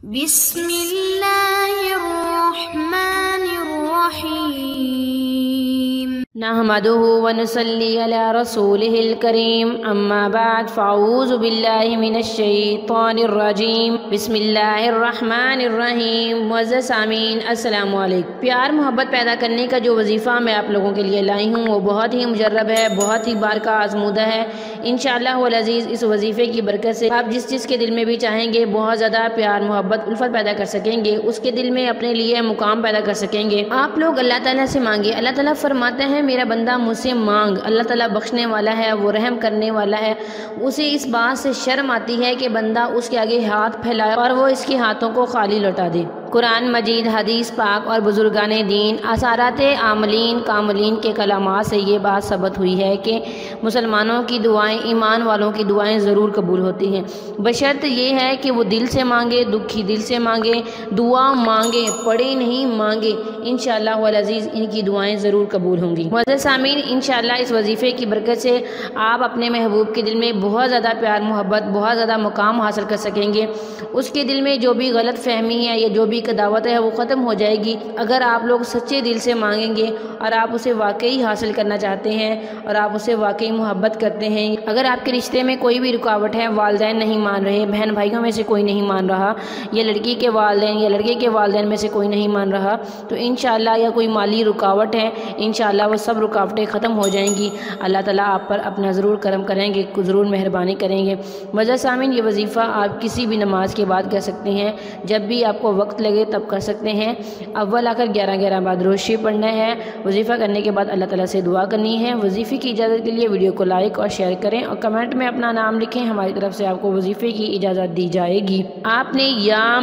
बिस्मिल्लाहिर्रहमानिर्रहीम नहमदुहु व नुसल्ली अला रसूलिहिल करीम अम्मा बाद फ़अऊज़ु बिल्लाहि मिनश शैतानिर रजीम बिस्मिल्लाहिर्रहमानिर्रहीम। मुअज़्ज़ज़ सामीन अस्सलामु अलैकुम। प्यार मोहब्बत पैदा करने का जो वजीफ़ा मैं आप लोगों के लिए लाई हूँ वो बहुत ही मुजर्रब है, बहुत ही बार का आज़मूदा है। इंशाअल्लाह वल अज़ीज़ इस वजीफ़े की बरकत से आप जिस चीज़ के दिल में भी चाहेंगे बहुत ज़्यादा प्यार मोहब्बत उल्फत पैदा कर सकेंगे, उसके दिल में अपने लिए मुकाम पैदा कर सकेंगे। आप लोग अल्लाह ताला से मांगे। अल्लाह ताला फरमाते हैं मेरा बंदा मुझसे मांग। अल्लाह ताला बख्शने वाला है, वो रहम करने वाला है। उसे इस बात से शर्म आती है कि बंदा उसके आगे हाथ फैलाए और वो इसके हाथों को खाली लौटा दे। कुरान मजीद, हदीस पाक और बुजुर्गाने दीन, आसारात आमलीन कामलीन के कलामात से ये बात सबत हुई है कि मुसलमानों की दुआएं, ईमान वालों की दुआएं ज़रूर कबूल होती हैं, बशर्त ये है कि वो दिल से मांगे, दुखी दिल से मांगे, दुआ मांगे, पढ़े नहीं मांगे। इंशाअल्लाह वल अज़ीज़ इनकी दुआएं ज़रूर कबूल होंगी। मुअज़्ज़ज़ सामीन, इंशाअल्लाह इस वजीफ़े की बरकत से आप अपने महबूब के दिल में बहुत ज़्यादा प्यार मोहब्बत, बहुत ज़्यादा मुकाम हासिल कर सकेंगे। उसके दिल में जो भी गलत फहमी है या जो भी दावत है वो ख़त्म हो जाएगी अगर आप लोग सच्चे दिल से मांगेंगे और आप उसे वाकई हासिल करना चाहते हैं और आप उसे वाकई मोहब्बत करते हैं। अगर आपके रिश्ते में कोई भी रुकावट है, वालिदैन नहीं मान रहे, बहन भाइयों में से कोई नहीं मान रहा, या लड़की के वालिदैन या लड़के के वालिदैन में से कोई नहीं मान रहा, तो इंशाअल्लाह या कोई माली रुकावट है, इंशाअल्लाह वो सब रुकावटें ख़त्म हो जाएंगी। अल्लाह ताला आप पर अपना ज़रूर करम करेंगे, ज़रूर मेहरबानी करेंगे। मुअज़्ज़ज़ सामीन, ये वजीफ़ा आप किसी भी नमाज के बाद कह सकते हैं, जब भी आपको वक्त लगे तब कर सकते हैं। अव्वल आकर 11-11 बाद रोज़ शरीफ पढ़ना है। वजीफ़ा करने के बाद अल्लाह ताला से दुआ करनी है। वजीफ़े की इजाज़त के लिए वीडियो को लाइक और शेयर करें और कमेंट में अपना नाम लिखें, हमारी तरफ से आपको वजीफ़े की इजाज़त दी जाएगी। आपने या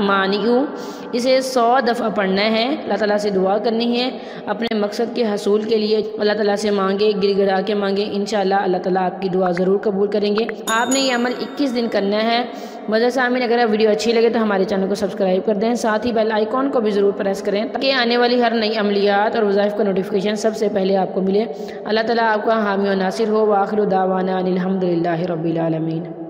मानिऊ इसे 100 दफ़ा पढ़ना है। अल्लाह ताला से दुआ करनी है, अपने मकसद के हसूल के लिए अल्लाह ताला से मांगे, गिड़गिड़ा के मांगे। इंशाअल्लाह अल्लाह ताला आपकी दुआ ज़रूर कबूल करेंगे। आपने ये अमल 21 दिन करना है। मुअज़्ज़ज़ सामीन, अगर वीडियो अच्छी लगे तो हमारे चैनल को सब्सक्राइब कर दें, साथ ही बेल आइकॉन को भी ज़रूर प्रेस करें ताकि आने वाली हर नई अमलियात और वज़ाइफ का नोटिफिकेशन सबसे पहले आपको मिले। अल्लाह ताला आपका हामी और नासिर हो। व आखिरु दावाना अनिल हम्दुलिल्लाहि रब्बिल आलमीन।